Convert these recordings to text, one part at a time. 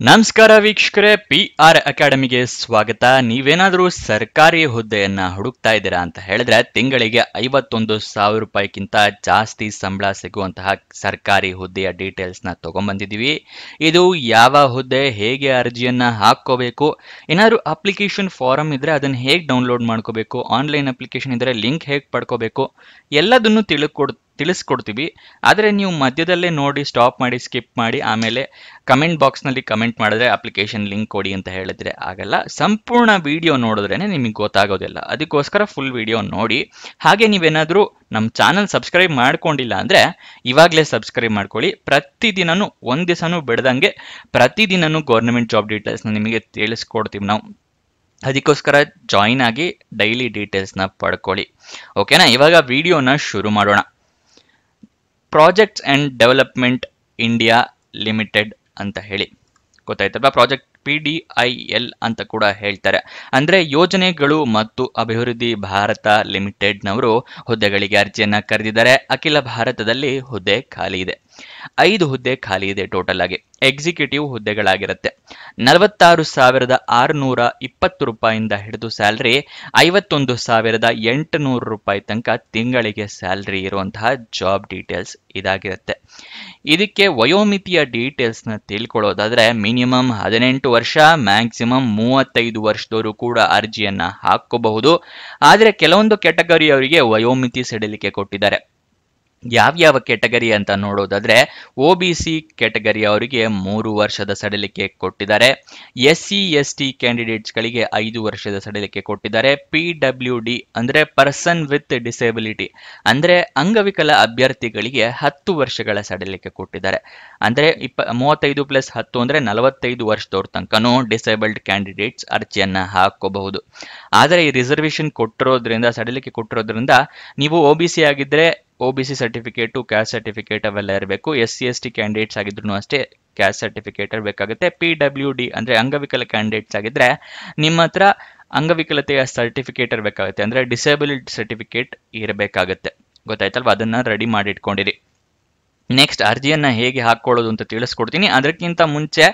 ನಮಸ್ಕಾರ ವೀಕ್ಷಕರೇ, PR ಅಕಾಡೆಮಿಗೆ ಸ್ವಾಗತ. ನೀವೇನಾದರೂ ಸರ್ಕಾರಿ ಹುದ್ದೆಯನ್ನ ಹುಡುಕ್ತಾ ಇದ್ದೀರಾ ಅಂತ ಹೇಳಿದ್ರೆ ತಿಂಗಳಿಗೆ 51,000 ರೂಪಾಯಿಗಿಂತ ಜಾಸ್ತಿ ಸಂಬಳ ಸಿಗುವಂತಹ ಸರ್ಕಾರಿ ಹುದ್ದೆಯ ಡೀಟೇಲ್ಸ್ನ ತಗೊಂಡ್ಬಂದಿದ್ದೀವಿ. ಇದು ಯಾವ ಹುದ್ದೆ, ಹೇಗೆ ಅರ್ಜಿಯನ್ನ ಹಾಕೋಬೇಕು, ಏನಾದರೂ ಅಪ್ಲಿಕೇಶನ್ ಫಾರಮ್ ಇದ್ರೆ ಅದನ್ನ ಹೇಗೆ ಡೌನ್ಲೋಡ್ ಮಾಡ್ಕೋಬೇಕು, ಆನ್ಲೈನ್ ಅಪ್ಲಿಕೇಶನ್ ಇದ್ರೆ ಲಿಂಕ್ ಹೇಗೆ ಪಡ್ಕೋಬೇಕು, ಎಲ್ಲದನ್ನು ತಿಳಿಸ್ಕೊಡ್ತೀವಿ. ಆದರೆ ನೀವು ಮಧ್ಯದಲ್ಲೇ ನೋಡಿ ಸ್ಟಾಪ್ ಮಾಡಿ ಸ್ಕಿಪ್ ಮಾಡಿ ಆಮೇಲೆ ಕಮೆಂಟ್ ಬಾಕ್ಸ್ನಲ್ಲಿ ಕಮೆಂಟ್ ಮಾಡಿದ್ರೆ ಅಪ್ಲಿಕೇಶನ್ ಲಿಂಕ್ ಕೊಡಿ ಅಂತ ಹೇಳಿದ್ರೆ ಆಗಲ್ಲ. ಸಂಪೂರ್ಣ ವಿಡಿಯೋ ನೋಡಿದ್ರೇನೆ ನಿಮಗೆ ಗೊತ್ತಾಗೋದಿಲ್ಲ. ಅದಕ್ಕೋಸ್ಕರ ಫುಲ್ ವಿಡಿಯೋ ನೋಡಿ. ಹಾಗೆ ನೀವೇನಾದರೂ ನಮ್ಮ ಚಾನಲ್ ಸಬ್ಸ್ಕ್ರೈಬ್ ಮಾಡ್ಕೊಂಡಿಲ್ಲ ಅಂದರೆ ಇವಾಗಲೇ ಸಬ್ಸ್ಕ್ರೈಬ್ ಮಾಡ್ಕೊಳ್ಳಿ. ಪ್ರತಿದಿನನೂ ಒಂದು ದಿವಸನೂ ಬಿಡ್ದಂಗೆ ಪ್ರತಿದಿನನೂ ಗೌರ್ಮೆಂಟ್ ಜಾಬ್ ಡೀಟೇಲ್ಸ್ನ ನಿಮಗೆ ತಿಳಿಸ್ಕೊಡ್ತೀವಿ ನಾವು. ಅದಕ್ಕೋಸ್ಕರ ಜಾಯಿನ್ ಆಗಿ ಡೈಲಿ ಡೀಟೇಲ್ಸ್ನ ಪಡ್ಕೊಳ್ಳಿ. ಓಕೆನಾ? ಇವಾಗ ವಿಡಿಯೋನ ಶುರು ಮಾಡೋಣ. Projects and development India limited ಅಂತ ಹೇಳಿ ಗೊತ್ತಾಯ್ತಲ್ವಾ? ಪ್ರಾಜೆಕ್ಟ್ PDIL ಅಂತ ಕೂಡ ಹೇಳ್ತಾರೆ. ಅಂದರೆ ಯೋಜನೆಗಳು ಮತ್ತು ಅಭಿವೃದ್ಧಿ ಭಾರತ ಲಿಮಿಟೆಡ್ನವರು ಹುದ್ದೆಗಳಿಗೆ ಅರ್ಜಿಯನ್ನ ಕರೆದಿದ್ದಾರೆ. ಅಖಿಲ ಭಾರತದಲ್ಲಿ ಹುದ್ದೆ ಖಾಲಿ ಇದೆ. 5 ಹುದ್ದೆ ಖಾಲಿ ಇದೆ ಟೋಟಲ್ ಆಗಿ. ಎಕ್ಸಿಕ್ಯೂಟಿವ್ ಹುದ್ದೆಗಳಾಗಿರುತ್ತೆ. 46,620 ರೂಪಾಯಿಂದ ಹಿಡಿದು ಸ್ಯಾಲ್ರಿ 51,800 ರೂಪಾಯಿ ತನಕ ತಿಂಗಳಿಗೆ ಸ್ಯಾಲ್ರಿ ಇರುವಂತಹ ಜಾಬ್ ಡೀಟೇಲ್ಸ್ ಇದಾಗಿರುತ್ತೆ. ಇದಕ್ಕೆ ವಯೋಮಿತಿಯ ಡೀಟೇಲ್ಸ್ನ ತಿಳ್ಕೊಳ್ಳೋದಾದ್ರೆ ಮಿನಿಮಮ್ 18 ವರ್ಷ, ಮ್ಯಾಕ್ಸಿಮಮ್ 35 ವರ್ಷದವರು ಕೂಡ ಅರ್ಜಿಯನ್ನ ಹಾಕೋಬಹುದು. ಆದರೆ ಕೆಲವೊಂದು ಕೆಟಗರಿ ಅವರಿಗೆ ವಯೋಮಿತಿ ಸಡಿಲಿಕೆ ಕೊಟ್ಟಿದ್ದಾರೆ. ಯಾವ್ಯಾವ ಕೆಟಗರಿ ಅಂತ ನೋಡೋದಾದ್ರೆ OBC ಕೆಟಗರಿ ಅವರಿಗೆ 3 ವರ್ಷದ ಸಡಿಲಿಕೆ ಕೊಟ್ಟಿದ್ದಾರೆ. SC/ST ಕ್ಯಾಂಡಿಡೇಟ್ಸ್ಗಳಿಗೆ 5 ವರ್ಷದ ಸಡಿಲಿಕೆ ಕೊಟ್ಟಿದ್ದಾರೆ. PWD ಅಂದ್ರೆ ಪರ್ಸನ್ ವಿತ್ ಡಿಸೇಬಿಲಿಟಿ ಅಂದ್ರೆ ಅಂಗವಿಕಲ ಅಭ್ಯರ್ಥಿಗಳಿಗೆ 10 ವರ್ಷಗಳ ಸಡಿಲಿಕೆ ಕೊಟ್ಟಿದ್ದಾರೆ. ಅಂದ್ರೆ 35+10 ಅಂದ್ರೆ 45 ವರ್ಷದವ್ರ ತನಕನೂ ಡಿಸೇಬಲ್ಡ್ ಕ್ಯಾಂಡಿಡೇಟ್ಸ್ ಅರ್ಜಿಯನ್ನ ಹಾಕೋಬಹುದು. ಆದರೆ ಈ ರಿಸರ್ವೇಶನ್ ಕೊಟ್ಟಿರೋದ್ರಿಂದ, ಸಡಿಲಿಕೆ ಕೊಟ್ಟಿರೋದ್ರಿಂದ ನೀವು OBC ಆಗಿದ್ರೆ OBC ಸರ್ಟಿಫಿಕೇಟು, ಕ್ಯಾಸ್ಟ್ ಸರ್ಟಿಫಿಕೇಟ್ ಅವೆಲ್ಲ ಇರಬೇಕು. SC/ST ಕ್ಯಾಂಡಿಡೇಟ್ಸ್ ಆಗಿದ್ರು ಅಷ್ಟೇ ಕ್ಯಾಸ್ಟ್ ಸರ್ಟಿಫಿಕೇಟ್ ಇರಬೇಕಾಗುತ್ತೆ. PWD ಅಂದ್ರೆ ಅಂಗವಿಕಲ ಕ್ಯಾಂಡಿಡೇಟ್ಸ್ ಆಗಿದ್ರೆ ನಿಮ್ಮ ಹತ್ರ ಅಂಗವಿಕಲತೆಯ ಸರ್ಟಿಫಿಕೇಟ್ ಇರಬೇಕಾಗುತ್ತೆ. ಅಂದ್ರೆ ಡಿಸೇಬಲ್ಡ್ ಸರ್ಟಿಫಿಕೇಟ್ ಇರಬೇಕಾಗುತ್ತೆ. ಗೊತ್ತಾಯ್ತಲ್ವಾ? ಅದನ್ನ ರೆಡಿ ಮಾಡಿ ಇಟ್ಕೊಂಡಿರಿ. ನೆಕ್ಸ್ಟ್ ಅರ್ಜಿಯನ್ನ ಹೇಗೆ ಹಾಕೊಳ್ಳೋದು ಅಂತ ತಿಳಿಸ್ಕೊಡ್ತೀನಿ. ಅದಕ್ಕಿಂತ ಮುಂಚೆ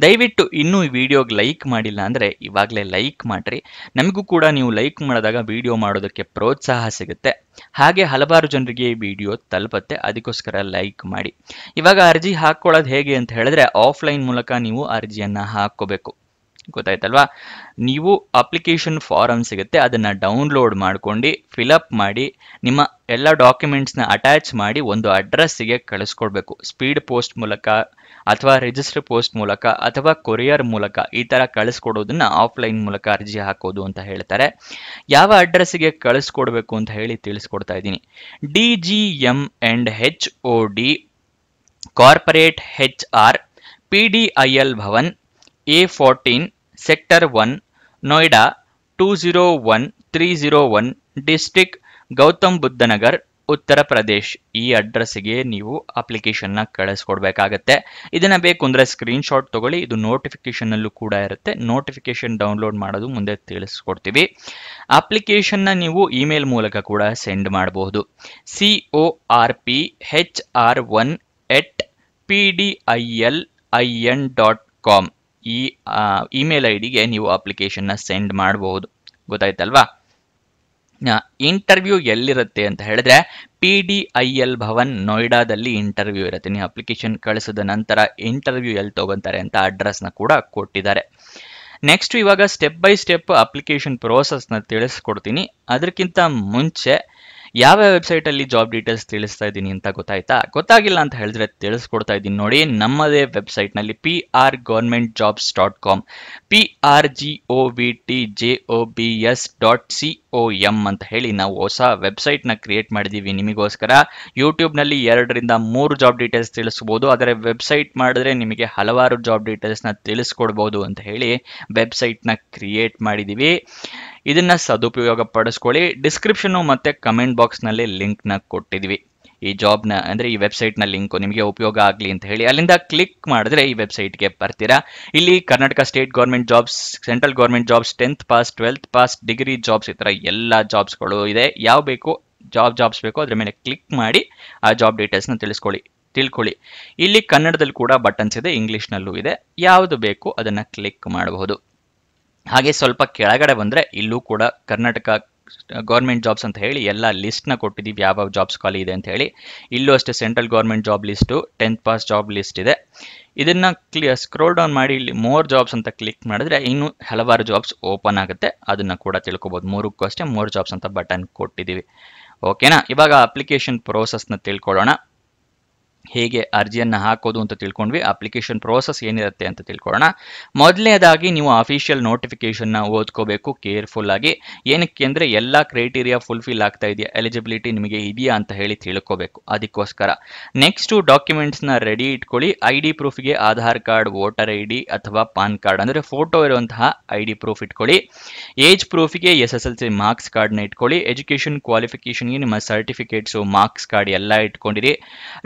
ದಯವಿಟ್ಟು ಇನ್ನೂ ಈ ವಿಡಿಯೋಗೆ ಲೈಕ್ ಮಾಡಿಲ್ಲ ಅಂದರೆ ಇವಾಗಲೇ ಲೈಕ್ ಮಾಡಿರಿ. ನಮಗೂ ಕೂಡ ನೀವು ಲೈಕ್ ಮಾಡಿದಾಗ ವಿಡಿಯೋ ಮಾಡೋದಕ್ಕೆ ಪ್ರೋತ್ಸಾಹ ಸಿಗುತ್ತೆ. ಹಾಗೆ ಹಲವಾರು ಜನರಿಗೆ ಈ ವಿಡಿಯೋ ತಲುಪುತ್ತೆ. ಅದಕ್ಕೋಸ್ಕರ ಲೈಕ್ ಮಾಡಿ. ಇವಾಗ ಅರ್ಜಿ ಹಾಕೊಳ್ಳೋದು ಹೇಗೆ ಅಂತ ಹೇಳಿದ್ರೆ ಆಫ್ಲೈನ್ ಮೂಲಕ ನೀವು ಅರ್ಜಿಯನ್ನ ಹಾಕೋಬೇಕು. ಗೊತ್ತಾಯ್ತಲ್ವಾ? ನೀವು ಅಪ್ಲಿಕೇಶನ್ ಫಾರಮ್ ಸಿಗುತ್ತೆ, ಅದನ್ನ ಡೌನ್ಲೋಡ್ ಮಾಡ್ಕೊಂಡು ಫಿಲಪ್ ಮಾಡಿ ನಿಮ್ಮ ಎಲ್ಲ ಡಾಕ್ಯುಮೆಂಟ್ಸ್ನ ಅಟ್ಯಾಚ್ ಮಾಡಿ ಒಂದು ಅಡ್ರೆಸ್ಸಿಗೆ ಕಳಿಸ್ಕೊಡ್ಬೇಕು. ಸ್ಪೀಡ್ ಪೋಸ್ಟ್ ಮೂಲಕ ಅಥವಾ ರಿಜಿಸ್ಟರ್ ಪೋಸ್ಟ್ ಮೂಲಕ ಅಥವಾ ಕೊರಿಯರ್ ಮೂಲಕ ಈ ಥರ ಕಳಿಸ್ಕೊಡೋದನ್ನ ಆಫ್ಲೈನ್ ಮೂಲಕ ಅರ್ಜಿ ಹಾಕೋದು ಅಂತ ಹೇಳ್ತಾರೆ. ಯಾವ ಅಡ್ರೆಸ್ಸಿಗೆ ಕಳಿಸ್ಕೊಡ್ಬೇಕು ಅಂತ ಹೇಳಿ ತಿಳಿಸ್ಕೊಡ್ತಾ ಇದ್ದೀನಿ. DGM&HOD corporate HR PDIL Bhavan A14 sector 1 Noida 201301 district Gautam Buddha Nagar Uttar Pradesh. ಈ ಅಡ್ರೆಸ್ಗೆ ನೀವು ಅಪ್ಲಿಕೇಶನ್ನ ಕಳಿಸ್ಕೊಡ್ಬೇಕಾಗತ್ತೆ. ಇದನ್ನ ಬೇಕು ಅಂದ್ರೆ ಸ್ಕ್ರೀನ್ ಶಾಟ್ ತಗೊಳ್ಳಿ. ಇದು ನೋಟಿಫಿಕೇಶನ್ ಅಲ್ಲೂ ಕೂಡ ಇರುತ್ತೆ. ನೋಟಿಫಿಕೇಶನ್ ಡೌನ್ಲೋಡ್ ಮಾಡೋದು ಮುಂದೆ ತಿಳಿಸ್ಕೊಡ್ತೀವಿ. ಅಪ್ಲಿಕೇಶನ್ನ ನೀವು ಇಮೇಲ್ ಮೂಲಕ ಕೂಡ ಸೆಂಡ್ ಮಾಡಬಹುದು. corphr1@pdilin.com ಈ ಇಮೇಲ್ ಐಡಿಗೆ ನೀವು ಅಪ್ಲಿಕೇಶನ್ನ ಸೆಂಡ್ ಮಾಡಬಹುದು. ಗೊತ್ತಾಯ್ತಲ್ವಾ? ಇಂಟರ್ವ್ಯೂ ಎಲ್ಲಿರುತ್ತೆ ಅಂತ ಹೇಳಿದ್ರೆ PDIL ಭವನ್ ನೋಯ್ಡಾದಲ್ಲಿ ಇಂಟರ್ವ್ಯೂ ಇರುತ್ತೆ. ನೀವು ಅಪ್ಲಿಕೇಶನ್ ಕಳಿಸಿದ ನಂತರ ಇಂಟರ್ವ್ಯೂ ಎಲ್ಲಿ ತಗೊಂತಾರೆ ಅಂತ ಅಡ್ರೆಸ್ನ ಕೂಡ ಕೊಟ್ಟಿದ್ದಾರೆ. ನೆಕ್ಸ್ಟ್ ಇವಾಗ ಸ್ಟೆಪ್ ಬೈ ಸ್ಟೆಪ್ ಅಪ್ಲಿಕೇಶನ್ ಪ್ರೋಸೆಸ್ನ ತಿಳಿಸ್ಕೊಡ್ತೀನಿ. ಅದಕ್ಕಿಂತ ಮುಂಚೆ ಯಾವ ವೆಬ್ಸೈಟಲ್ಲಿ ಜಾಬ್ ಡೀಟೇಲ್ಸ್ ತಿಳಿಸ್ತಾ ಇದ್ದೀನಿ ಅಂತ ಗೊತ್ತಾಗಿಲ್ಲ ಅಂತ ಹೇಳಿದ್ರೆ ತಿಳಿಸ್ಕೊಡ್ತಾ ಇದ್ದೀನಿ ನೋಡಿ. ನಮ್ಮದೇ ವೆಬ್ಸೈಟ್ನಲ್ಲಿ prgovernmentjobs.com prgovtjobs.com ಅಂತ ಹೇಳಿ ನಾವು ಹೊಸ ವೆಬ್ಸೈಟ್ನ ಕ್ರಿಯೇಟ್ ಮಾಡಿದ್ದೀವಿ ನಿಮಗೋಸ್ಕರ. ಯೂಟ್ಯೂಬ್ನಲ್ಲಿ 2 ರಿಂದ 3 ಜಾಬ್ ಡೀಟೇಲ್ಸ್ ತಿಳಿಸ್ಬೋದು. ಆದರೆ ವೆಬ್ಸೈಟ್ ಮಾಡಿದ್ರೆ ನಿಮಗೆ ಹಲವಾರು ಜಾಬ್ ಡೀಟೇಲ್ಸ್ನ ತಿಳಿಸ್ಕೊಡ್ಬೋದು ಅಂತ ಹೇಳಿ ವೆಬ್ಸೈಟ್ನ ಕ್ರಿಯೇಟ್ ಮಾಡಿದ್ದೀವಿ. ಇದನ್ನ ಸದುಪಯೋಗ ಪಡಿಸ್ಕೊಳ್ಳಿ. ಡಿಸ್ಕ್ರಿಪ್ಷನ್ ಮತ್ತೆ ಕಮೆಂಟ್ ಬಾಕ್ಸ್ನಲ್ಲಿ ಲಿಂಕ್ನ ಕೊಟ್ಟಿದ್ವಿ. ಈ ಜಾಬ್ನ ಅಂದರೆ ಈ ವೆಬ್ಸೈಟ್ನ ಲಿಂಕು ನಿಮಗೆ ಉಪಯೋಗ ಆಗಲಿ ಅಂತ ಹೇಳಿ ಅಲ್ಲಿಂದ ಕ್ಲಿಕ್ ಮಾಡಿದ್ರೆ ಈ ವೆಬ್ಸೈಟ್ಗೆ ಬರ್ತೀರಾ. ಇಲ್ಲಿ Karnataka state government jobs, central government jobs, 10th pass, 12th pass, degree jobs, ಈ ಥರ ಎಲ್ಲ ಜಾಬ್ಸ್ಗಳು ಇದೆ. ಯಾವ ಬೇಕು ಜಾಬ್ಸ್ ಬೇಕೋ ಅದ್ರ ಮೇಲೆ ಕ್ಲಿಕ್ ಮಾಡಿ ಆ ಜಾಬ್ ಡೀಟೇಲ್ಸ್ನ ತಿಳಿಸ್ಕೊಳ್ಳಿ. ತಿಳ್ಕೊಳ್ಳಿ. ಇಲ್ಲಿ ಕನ್ನಡದಲ್ಲಿ ಕೂಡ ಬಟನ್ಸ್ ಇದೆ, ಇಂಗ್ಲಿಷ್ನಲ್ಲೂ ಇದೆ. ಯಾವುದು ಬೇಕು ಅದನ್ನ ಕ್ಲಿಕ್ ಮಾಡಬಹುದು. ಹಾಗೆ ಸ್ವಲ್ಪ ಕೆಳಗಡೆ ಬಂದ್ರೆ ಇಲ್ಲೂ ಕೂಡ ಕರ್ನಾಟಕ ಗೌರ್ಮೆಂಟ್ ಜಾಬ್ಸ್ ಅಂತ ಹೇಳಿ ಎಲ್ಲ ಲಿಸ್ಟ್ನ ಕೊಟ್ಟಿದ್ದೀವಿ, ಯಾವ ಜಾಬ್ಸ್ ಖಾಲಿ ಇದೆ ಅಂತ ಹೇಳಿ. ಇಲ್ಲೂ ಅಷ್ಟೇ central government job list, 10th pass job list ಇದೆ. ಇದನ್ನ ಸ್ಕ್ರೋಲ್ ಡೌನ್ ಮಾಡಿ ಇಲ್ಲಿ ಮೋರ್ ಜಾಬ್ಸ್ ಅಂತ ಕ್ಲಿಕ್ ಮಾಡಿದ್ರೆ ಇನ್ನೂ ಹಲವಾರು ಜಾಬ್ಸ್ ಓಪನ್ ಆಗುತ್ತೆ. ಅದನ್ನ ಕೂಡ ತಿಳ್ಕೊಬಹುದು. ಮೂರಕ್ಕೂ ಅಷ್ಟೇ ಮೋರ್ ಜಾಬ್ಸ್ ಅಂತ ಬಟನ್ ಕೊಟ್ಟಿದ್ದೀವಿ. ಓಕೆನಾ? ಇವಾಗ ಅಪ್ಲಿಕೇಶನ್ ಪ್ರೋಸೆಸ್ನ ತಿಳ್ಕೊಳ್ಳೋಣ. ಹೇಗೆ ಅರ್ಜಿಯನ್ನು ಹಾಕೋದು ಅಂತ ತಿಳ್ಕೊಂಡ್ವಿ. ಅಪ್ಲಿಕೇಶನ್ ಪ್ರೋಸೆಸ್ ಏನಿರುತ್ತೆ ಅಂತ ತಿಳ್ಕೊಳ್ಳೋಣ. ಮೊದಲನೇದಾಗಿ ನೀವು ಅಫಿಷಿಯಲ್ ನೋಟಿಫಿಕೇಶನ್ನ ಓದ್ಕೋಬೇಕು ಕೇರ್ಫುಲ್ ಆಗಿ. ಏನಕ್ಕೆ ಅಂದರೆ ಎಲ್ಲ ಕ್ರೈಟೀರಿಯಾ ಫುಲ್ಫಿಲ್ ಆಗ್ತಾ ಇದೆಯಾ, ಎಲಿಜಿಬಿಲಿಟಿ ನಿಮಗೆ ಇದೆಯಾ ಅಂತ ಹೇಳಿ ತಿಳ್ಕೋಬೇಕು. ಅದಕ್ಕೋಸ್ಕರ ನೆಕ್ಸ್ಟು ಡಾಕ್ಯುಮೆಂಟ್ಸ್ನ ರೆಡಿ ಇಟ್ಕೊಳ್ಳಿ. ID ಪ್ರೂಫ್ಗೆ ಆಧಾರ್ ಕಾರ್ಡ್, ವೋಟರ್ ID ಅಥವಾ ಪಾನ್ ಕಾರ್ಡ್ ಅಂದರೆ ಫೋಟೋ ಇರುವಂತಹ ID ಪ್ರೂಫ್ ಇಟ್ಕೊಳ್ಳಿ. ಏಜ್ ಪ್ರೂಫ್ಗೆ SSLC ಮಾರ್ಕ್ಸ್ ಕಾರ್ಡ್ನ ಇಟ್ಕೊಳ್ಳಿ. ಎಜುಕೇಷನ್ ಕ್ವಾಲಿಫಿಕೇಷನ್ಗೆ ನಿಮ್ಮ ಸರ್ಟಿಫಿಕೇಟ್ಸು, ಮಾರ್ಕ್ಸ್ ಕಾರ್ಡ್ ಎಲ್ಲ ಇಟ್ಕೊಂಡಿರಿ.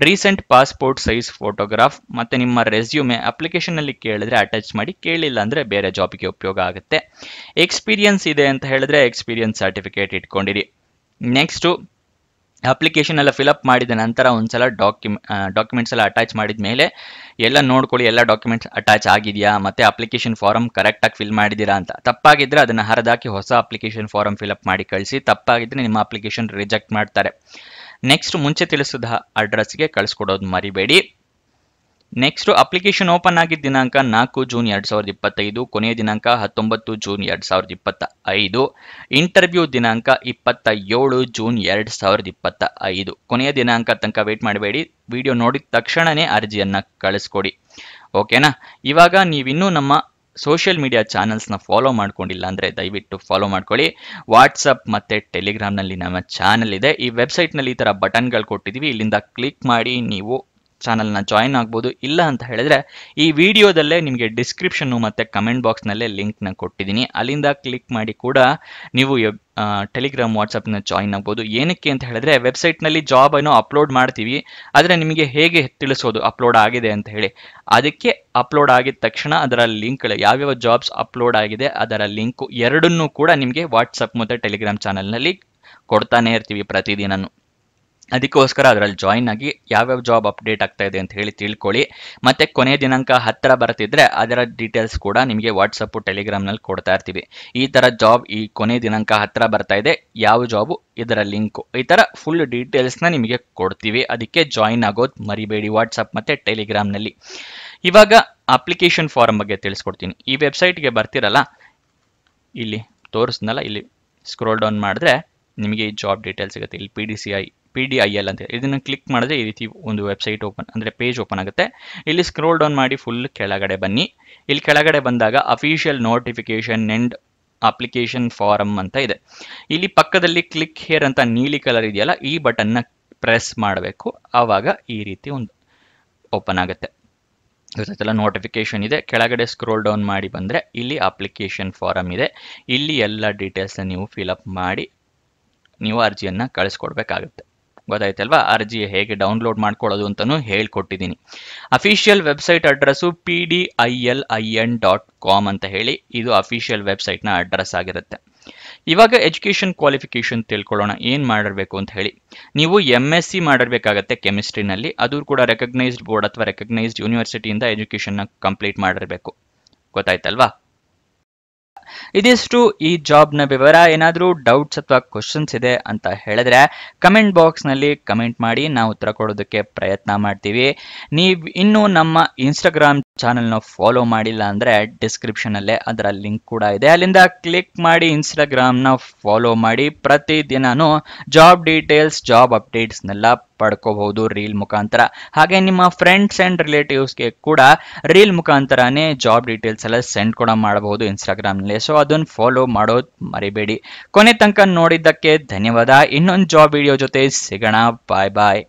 ರೀಸೆಂಟ್ ಪಾಸ್ಪೋರ್ಟ್ ಸೈಜ್ ಫೋಟೋಗ್ರಾಫ್ ಮತ್ತೆ ನಿಮ್ಮ ರೆಸ್ಯೂಮೆ ಅಪ್ಲಿಕೇಶನ್ ಅಲ್ಲಿ ಕೇಳಿದ್ರೆ ಅಟ್ಯಾಚ್ ಮಾಡಿ, ಕೇಳಿಲ್ಲ ಅಂದ್ರೆ ಬೇರೆ ಜಾಬ್ಗೆ ಉಪಯೋಗ ಆಗುತ್ತೆ. ಎಕ್ಸ್ಪೀರಿಯನ್ಸ್ ಇದೆ ಅಂತ ಹೇಳಿದ್ರೆ ಎಕ್ಸ್ಪೀರಿಯನ್ಸ್ ಸರ್ಟಿಫಿಕೇಟ್ ಇಟ್ಕೊಂಡಿರಿ. ನೆಕ್ಸ್ಟ್ ಅಪ್ಲಿಕೇಶನ್ ಎಲ್ಲ ಫಿಲಪ್ ಮಾಡಿದ ನಂತರ ಒಂದ್ಸಲ ಡಾಕ್ಯುಮೆಂಟ್ಸ್ ಎಲ್ಲ ಅಟ್ಯಾಚ್ ಮಾಡಿದ ಮೇಲೆ ಎಲ್ಲ ನೋಡ್ಕೊಳ್ಳಿ, ಎಲ್ಲ ಡಾಕ್ಯುಮೆಂಟ್ಸ್ ಅಟ್ಯಾಚ್ ಆಗಿದೆಯಾ, ಮತ್ತೆ ಅಪ್ಲಿಕೇಶನ್ ಫಾರಮ್ ಕರೆಕ್ಟಾಗಿ ಫಿಲ್ ಮಾಡಿದ್ದೀರಾ ಅಂತ. ತಪ್ಪಾಗಿದ್ರೆ ಅದನ್ನ ಹರಿದಾಕಿ ಹೊಸ ಅಪ್ಲಿಕೇಶನ್ ಫಾರಮ್ ಫಿಲಪ್ ಮಾಡಿ ಕಳಿಸಿ. ತಪ್ಪಾಗಿದ್ರೆ ನಿಮ್ಮ ಅಪ್ಲಿಕೇಶನ್ ರಿಜೆಕ್ಟ್ ಮಾಡ್ತಾರೆ. ನೆಕ್ಸ್ಟ್ ಮುಂಚೆ ತಿಳಿಸಿದ ಅಡ್ರೆಸ್ಗೆ ಕಳಿಸ್ಕೊಡೋದು ಮರಿಬೇಡಿ. ನೆಕ್ಸ್ಟ್ ಅಪ್ಲಿಕೇಶನ್ ಓಪನ್ ಆಗಿದ್ದ ದಿನಾಂಕ 4 ಜೂನ್ 2025, ಕೊನೆಯ ದಿನಾಂಕ 19 ಜೂನ್ 2025, ಇಂಟರ್ವ್ಯೂ ದಿನಾಂಕ 27 ಜೂನ್ 2025. ಕೊನೆಯ ದಿನಾಂಕ ತನಕ ವೇಟ್ ಮಾಡಬೇಡಿ. ವಿಡಿಯೋ ನೋಡಿದ ತಕ್ಷಣನೇ ಅರ್ಜಿಯನ್ನ ಕಳಿಸ್ಕೊಡಿ. ಓಕೆನಾ? ಇವಾಗ ನೀವಿನ್ನೂ ನಮ್ಮ ಸೋಷಿಯಲ್ ಮೀಡಿಯಾ ಚಾನಲ್ಸ್ನ ಫಾಲೋ ಮಾಡ್ಕೊಂಡಿಲ್ಲ ಅಂದರೆ ದಯವಿಟ್ಟು ಫಾಲೋ ಮಾಡ್ಕೊಳ್ಳಿ. ವಾಟ್ಸಪ್ ಮತ್ತು ಟೆಲಿಗ್ರಾಮ್ನಲ್ಲಿ ನಮ್ಮ ಚಾನಲ್ ಇದೆ. ಈ ವೆಬ್ಸೈಟ್ನಲ್ಲಿ ಈ ಥರ ಬಟನ್ಗಳು ಕೊಟ್ಟಿದ್ದೀವಿ. ಇಲ್ಲಿಂದ ಕ್ಲಿಕ್ ಮಾಡಿ ನೀವು ಚಾನಲ್ನ ಜಾಯಿನ್ ಆಗ್ಬೋದು. ಇಲ್ಲ ಅಂತ ಹೇಳಿದ್ರೆ ಈ ವಿಡಿಯೋದಲ್ಲೇ ನಿಮಗೆ ಡಿಸ್ಕ್ರಿಪ್ಷನ್ನು ಮತ್ತು ಕಮೆಂಟ್ ಬಾಕ್ಸ್ನಲ್ಲೇ ಲಿಂಕ್ನ ಕೊಟ್ಟಿದ್ದೀನಿ. ಅಲ್ಲಿಂದ ಕ್ಲಿಕ್ ಮಾಡಿ ಕೂಡ ನೀವು ಟೆಲಿಗ್ರಾಮ್, ವಾಟ್ಸಪ್ನ ಜಾಯಿನ್ ಆಗ್ಬೋದು. ಏನಕ್ಕೆ ಅಂತ ಹೇಳಿದ್ರೆ ವೆಬ್ಸೈಟ್ನಲ್ಲಿ ಜಾಬ್ ಏನೋ ಅಪ್ಲೋಡ್ ಮಾಡ್ತೀವಿ, ಆದರೆ ನಿಮಗೆ ಹೇಗೆ ತಿಳಿಸೋದು ಅಪ್ಲೋಡ್ ಆಗಿದೆ ಅಂತ ಹೇಳಿ. ಅದಕ್ಕೆ ಅಪ್ಲೋಡ್ ಆಗಿದ ತಕ್ಷಣ ಅದರ ಲಿಂಕ್ಗಳು, ಯಾವ್ಯಾವ ಜಾಬ್ಸ್ ಅಪ್ಲೋಡ್ ಆಗಿದೆ ಅದರ ಲಿಂಕು ಎರಡನ್ನೂ ಕೂಡ ನಿಮಗೆ ವಾಟ್ಸಪ್ ಮತ್ತು ಟೆಲಿಗ್ರಾಮ್ ಚಾನಲ್ನಲ್ಲಿ ಕೊಡ್ತಾನೆ ಇರ್ತೀವಿ ಪ್ರತಿದಿನನೂ. ಅದಕ್ಕೋಸ್ಕರ ಅದರಲ್ಲಿ ಜಾಯಿನ್ ಆಗಿ ಯಾವ್ಯಾವ ಜಾಬ್ ಅಪ್ಡೇಟ್ ಆಗ್ತಾ ಇದೆ ಅಂತ ಹೇಳಿ ತಿಳ್ಕೊಳ್ಳಿ. ಮತ್ತೆ ಕೊನೆಯ ದಿನಾಂಕ ಹತ್ತಿರ ಬರ್ತಿದ್ರೆ ಅದರ ಡೀಟೇಲ್ಸ್ ಕೂಡ ನಿಮಗೆ ವಾಟ್ಸಪ್ಪು ಟೆಲಿಗ್ರಾಮ್ನಲ್ಲಿ ಕೊಡ್ತಾ ಇರ್ತೀವಿ. ಈ ಥರ ಜಾಬ್ ಈ ಕೊನೆಯ ದಿನಾಂಕ ಹತ್ತಿರ ಬರ್ತಾ ಇದೆ, ಯಾವ ಜಾಬು, ಇದರ ಲಿಂಕು, ಈ ಥರ ಫುಲ್ ಡೀಟೇಲ್ಸ್ನ ನಿಮಗೆ ಕೊಡ್ತೀವಿ. ಅದಕ್ಕೆ ಜಾಯಿನ್ ಆಗೋದು ಮರಿಬೇಡಿ ವಾಟ್ಸಪ್ ಮತ್ತು ಟೆಲಿಗ್ರಾಮ್ನಲ್ಲಿ. ಇವಾಗ ಅಪ್ಲಿಕೇಶನ್ ಫಾರಮ್ ಬಗ್ಗೆ ತಿಳಿಸ್ಕೊಡ್ತೀನಿ. ಈ ವೆಬ್ಸೈಟ್ಗೆ ಬರ್ತಿರಲ್ಲ, ಇಲ್ಲಿ ತೋರಿಸ್ನಲ್ಲ, ಇಲ್ಲಿ ಸ್ಕ್ರೋಲ್ ಡೌನ್ ಮಾಡಿದ್ರೆ ನಿಮಗೆ ಈ ಜಾಬ್ ಡೀಟೇಲ್ಸ್ ಸಿಗುತ್ತೆ. ಇಲ್ಲಿ PDIL ಅಂತ ಇದನ್ನು ಕ್ಲಿಕ್ ಮಾಡಿದ್ರೆ ಈ ರೀತಿ ಒಂದು ವೆಬ್ಸೈಟ್ ಓಪನ್ ಅಂದರೆ ಪೇಜ್ ಓಪನ್ ಆಗುತ್ತೆ. ಇಲ್ಲಿ ಸ್ಕ್ರೋಲ್ ಡೌನ್ ಮಾಡಿ ಫುಲ್ ಕೆಳಗಡೆ ಬನ್ನಿ. ಇಲ್ಲಿ ಕೆಳಗಡೆ ಬಂದಾಗ official notification and application form ಅಂತ ಇದೆ. ಇಲ್ಲಿ ಪಕ್ಕದಲ್ಲಿ ಕ್ಲಿಕ್ ಹೇರ್ ಅಂತ ನೀಲಿ ಕಲರ್ ಇದೆಯಲ್ಲ, ಈ ಬಟನ್ನ ಪ್ರೆಸ್ ಮಾಡಬೇಕು. ಆವಾಗ ಈ ರೀತಿ ಒಂದು ಓಪನ್ ಆಗುತ್ತೆ. ಗೊತ್ತಾಯ್ತಲ್ಲ, ನೋಟಿಫಿಕೇಶನ್ ಇದೆ. ಕೆಳಗಡೆ ಸ್ಕ್ರೋಲ್ ಡೌನ್ ಮಾಡಿ ಬಂದರೆ ಇಲ್ಲಿ ಅಪ್ಲಿಕೇಶನ್ ಫಾರಮ್ ಇದೆ. ಇಲ್ಲಿ ಎಲ್ಲ ಡೀಟೇಲ್ಸ್ನ ನೀವು ಫಿಲಪ್ ಮಾಡಿ ನೀವು ಅರ್ಜಿಯನ್ನು ಕಳಿಸ್ಕೊಡ್ಬೇಕಾಗುತ್ತೆ. ಗೊತ್ತಾಯ್ತಲ್ವಾ? ಅರ್ಜಿ ಹೇಗೆ ಡೌನ್ಲೋಡ್ ಮಾಡ್ಕೊಳ್ಳೋದು ಅಂತಲೂ ಹೇಳ್ಕೊಟ್ಟಿದ್ದೀನಿ. ಅಫಿಷಿಯಲ್ ವೆಬ್ಸೈಟ್ ಅಡ್ರೆಸ್ಸು PDILIN.com ಅಂತ ಹೇಳಿ, ಇದು ಅಫಿಷಿಯಲ್ ವೆಬ್ಸೈಟ್ನ ಅಡ್ರೆಸ್ ಆಗಿರುತ್ತೆ. ಇವಾಗ ಎಜುಕೇಷನ್ ಕ್ವಾಲಿಫಿಕೇಷನ್ ತಿಳ್ಕೊಳ್ಳೋಣ, ಏನು ಮಾಡಿರಬೇಕು ಅಂತ ಹೇಳಿ. ನೀವು MSc ಮಾಡಿರಬೇಕಾಗತ್ತೆ ಕೆಮಿಸ್ಟ್ರಿನಲ್ಲಿ. ಅದು ಕೂಡ ರೆಕಗ್ನೈಸ್ಡ್ ಬೋರ್ಡ್ ಅಥವಾ ರೆಕಗ್ನೈಸ್ಡ್ ಯೂನಿವರ್ಸಿಟಿಯಿಂದ ಎಜುಕೇಷನ್ನ ಕಂಪ್ಲೀಟ್ ಮಾಡಿರಬೇಕು. ಗೊತ್ತಾಯ್ತಲ್ವಾ? ಇದಿಷ್ಟು ಈ ಜಾಬ್ನ ವಿವರ. ಏನಾದರೂ ಡೌಟ್ಸ್ ಅಥವಾ ಕ್ವಶನ್ಸ್ ಇದೆ ಅಂತ ಹೇಳಿದ್ರೆ ಕಮೆಂಟ್ ಬಾಕ್ಸ್ನಲ್ಲಿ ಕಮೆಂಟ್ ಮಾಡಿ, ನಾವು ಉತ್ತರ ಕೊಡೋದಕ್ಕೆ ಪ್ರಯತ್ನ ಮಾಡ್ತೀವಿ. ನೀವು ಇನ್ನೂ ನಮ್ಮ ಇನ್ಸ್ಟಾಗ್ರಾಮ್ ಚಾನಲ್ನ ಫಾಲೋ ಮಾಡಿಲ್ಲ ಅಂದರೆ ಡಿಸ್ಕ್ರಿಪ್ಷನಲ್ಲೇ ಅದರ ಲಿಂಕ್ ಕೂಡ ಇದೆ. ಅಲ್ಲಿಂದ ಕ್ಲಿಕ್ ಮಾಡಿ ಇನ್ಸ್ಟಾಗ್ರಾಮ್ನ ಫಾಲೋ ಮಾಡಿ. ಪ್ರತಿದಿನನೂ ಜಾಬ್ ಡೀಟೇಲ್ಸ್, ಜಾಬ್ ಅಪ್ಡೇಟ್ಸ್ನೆಲ್ಲ ಪಡ್ಕೋಬಹುದು ರೀಲ್ ಮುಖಾಂತರ. ಹಾಗೆ ನಿಮ್ಮ ಫ್ರೆಂಡ್ಸ್ ಆ್ಯಂಡ್ ರಿಲೇಟಿವ್ಸ್ಗೆ ಕೂಡ ರೀಲ್ ಮುಖಾಂತರನೇ ಜಾಬ್ ಡೀಟೇಲ್ಸ್ ಎಲ್ಲ ಸೆಂಡ್ ಕೂಡ ಮಾಡಬಹುದು ಇನ್ಸ್ಟಾಗ್ರಾಮ್ನಲ್ಲಿ. ಸೊ ಅದನ್ನು ಫಾಲೋ ಮಾಡೋದು ಮರಿಬೇಡಿ. ಕೊನೆ ತನಕ ನೋಡಿದ್ದಕ್ಕೆ ಧನ್ಯವಾದ. ಇನ್ನೊಂದು ಜಾಬ್ ವಿಡಿಯೋ ಜೊತೆ ಸಿಗೋಣ. ಬಾಯ್ ಬಾಯ್.